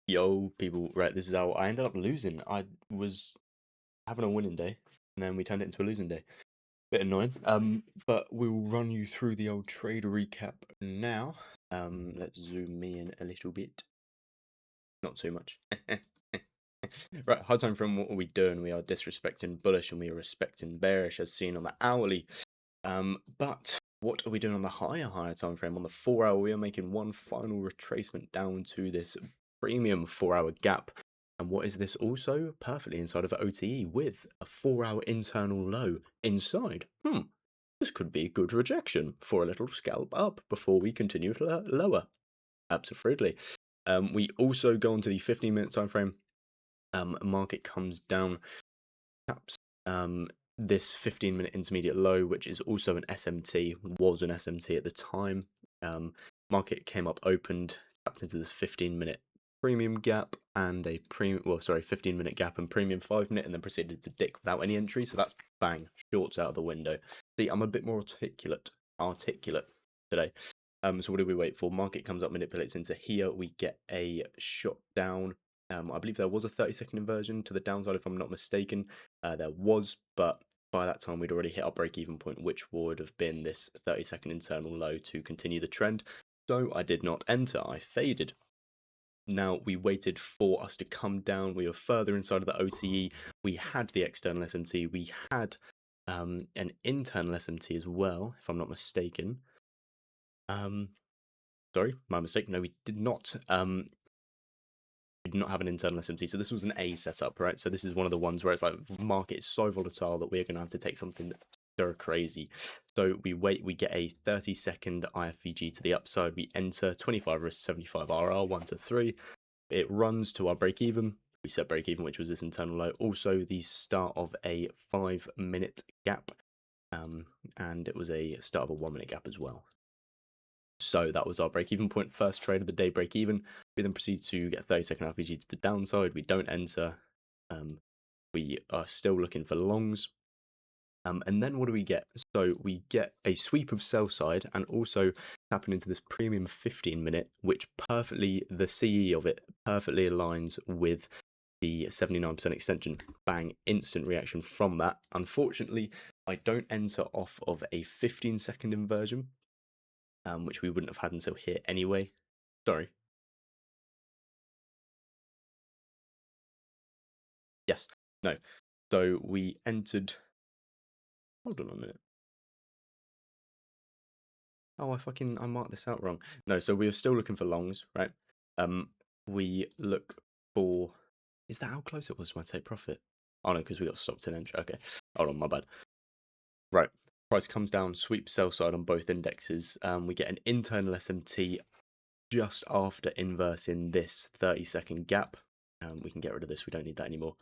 Yo, people, right, this is how I ended up losing. I was having a winning day, and then we turned it into a losing day. Bit annoying. But we'll run you through the old trade recap now. Let's zoom me in a little bit. Not too much. Right, hard time frame, what are we doing? We are disrespecting bullish and we are respecting bearish as seen on the hourly. But what are we doing on the higher time frame? On the 4 hour, we are making one final retracement down to this premium 4 hour gap. And what is this also? Perfectly inside of an OTE with a 4 hour internal low inside. This could be a good rejection for a little scalp up before we continue to lower. Absolutely. We also go on to the 15-minute time frame. Market comes down, taps this 15-minute intermediate low, which is also an SMT, was an SMT at the time. Market came up, opened, tapped into this 15-minute premium gap and a 15-minute gap and premium 5-minute, and then proceeded to dick without any entry. So that's bang, shorts out of the window. See, I'm a bit more articulate today. So what do we wait for? Market comes up, manipulates into here. We get a shot down. I believe there was a 30-second inversion to the downside, if I'm not mistaken. There was, but by that time we'd already hit our break-even point, which would have been this 30-second internal low to continue the trend. So I did not enter, I faded. Now, we waited for us to come down. We were further inside of the OTE. We had the external SMT. We had an internal SMT as well, if I'm not mistaken. Sorry, my mistake. No, we did not. We did not have an internal SMT. So this was an A setup, right? So this is one of the ones where it's like market is so volatile that we're going to have to take something so crazy. So we wait, we get a 30-second IFVG to the upside. We enter 25 risk, 75 RR, 1 to 3. It runs to our break even. We set break even, which was this internal low. Also the start of a 5-minute gap. And it was a start of a 1-minute gap as well. So that was our break-even point, first trade of the day, break-even. We then proceed to get 30-second RPG to the downside. We don't enter. We are still looking for longs. And then what do we get? So we get a sweep of sell side and also tapping into this premium 15-minute, which perfectly, the CE of it perfectly aligns with the 79% extension. Bang, instant reaction from that. Unfortunately, I don't enter off of a 15-second inversion. Which we wouldn't have had until here anyway. Sorry. Yes. No. So we entered... Hold on a minute. Oh, I marked this out wrong. No, so we are still looking for longs, right? We look for... Is that how close it was to my take profit? Oh, no, because we got stopped in entry. Okay. Hold on, my bad. Right. Price comes down, sweep sell side on both indexes. We get an internal SMT just after inversing this 30-second gap. We can get rid of this, we don't need that anymore.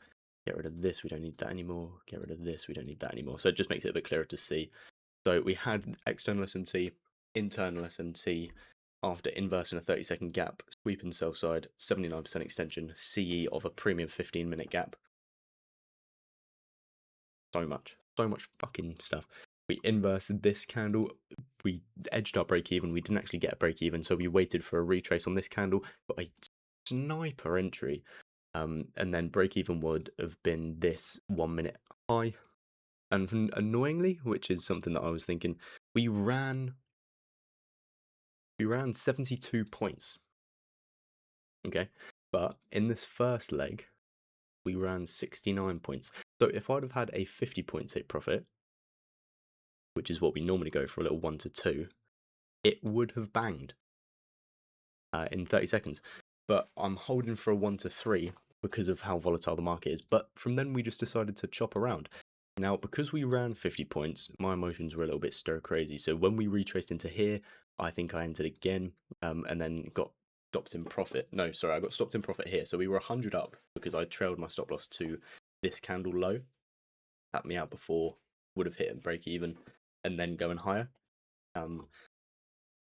Get rid of this, we don't need that anymore. Get rid of this, we don't need that anymore. So it just makes it a bit clearer to see. So we had external SMT, internal SMT, after inversing a 30-second gap, sweep and sell side, 79% extension, CE of a premium 15-minute gap. So much fucking stuff. We inversed this candle, we edged our break even, we didn't actually get a break even, so we waited for a retrace on this candle, got a sniper entry. And then break even would have been this 1-minute high. And annoyingly, which is something that I was thinking, we ran 72 points. Okay, but in this first leg, we ran 69 points. So if I'd have had a 50-point take profit, which is what we normally go for, a little 1 to 2, it would have banged in 30 seconds. But I'm holding for a 1 to 3 because of how volatile the market is. But from then we just decided to chop around. Now, because we ran 50 points, my emotions were a little bit stir crazy. So when we retraced into here, I think I entered again and then got stopped in profit. No, sorry, I got stopped in profit here. So we were 100 up because I trailed my stop loss to this candle low. Tapped me out before, would have hit and break even and then going higher.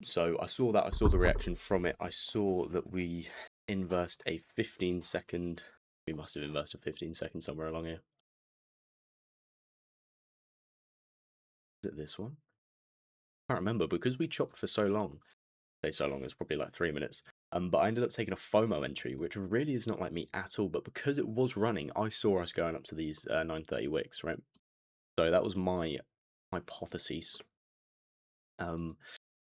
So I saw that, I saw the reaction from it. I saw that we inversed a 15-second. We must have inversed a 15-second somewhere along here. Is it this one? I can't remember because we chopped for so long. Say so long, it's probably like 3 minutes. But I ended up taking a FOMO entry, which really is not like me at all. But because it was running, I saw us going up to these 930 wicks, right? So that was my hypothesis.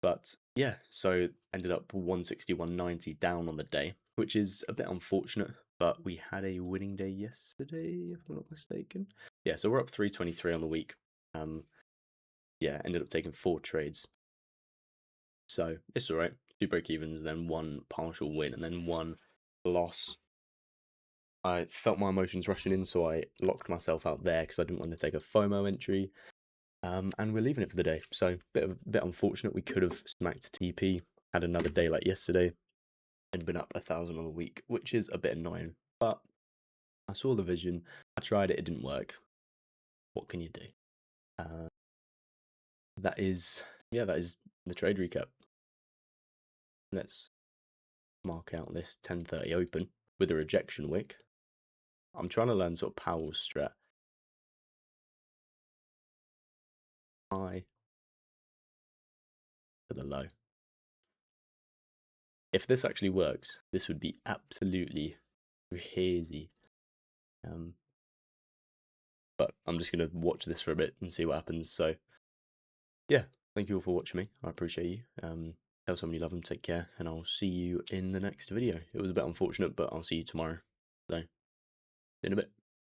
But yeah, so ended up 160, 190 down on the day, which is a bit unfortunate. But we had a winning day yesterday, if I'm not mistaken. Yeah, so we're up 323 on the week. Yeah, ended up taking 4 trades. So it's all right. 2 break evens, then 1 partial win, and then 1 loss. I felt my emotions rushing in, so I locked myself out there because I didn't want to take a FOMO entry. And we're leaving it for the day. So bit unfortunate. We could have smacked TP, had another day like yesterday, and been up 1,000 on the week, which is a bit annoying. But I saw the vision. I tried it. It didn't work. What can you do? That is the trade recap. Let's mark out this 10:30 open with a rejection wick. I'm trying to learn sort of Powell's strat. High to the low. If this actually works, this would be absolutely crazy. But I'm just going to watch this for a bit and see what happens. So, yeah, thank you all for watching me. I appreciate you. Tell someone you love them, take care, and I'll see you in the next video. It was a bit unfortunate, but I'll see you tomorrow. So, in a bit.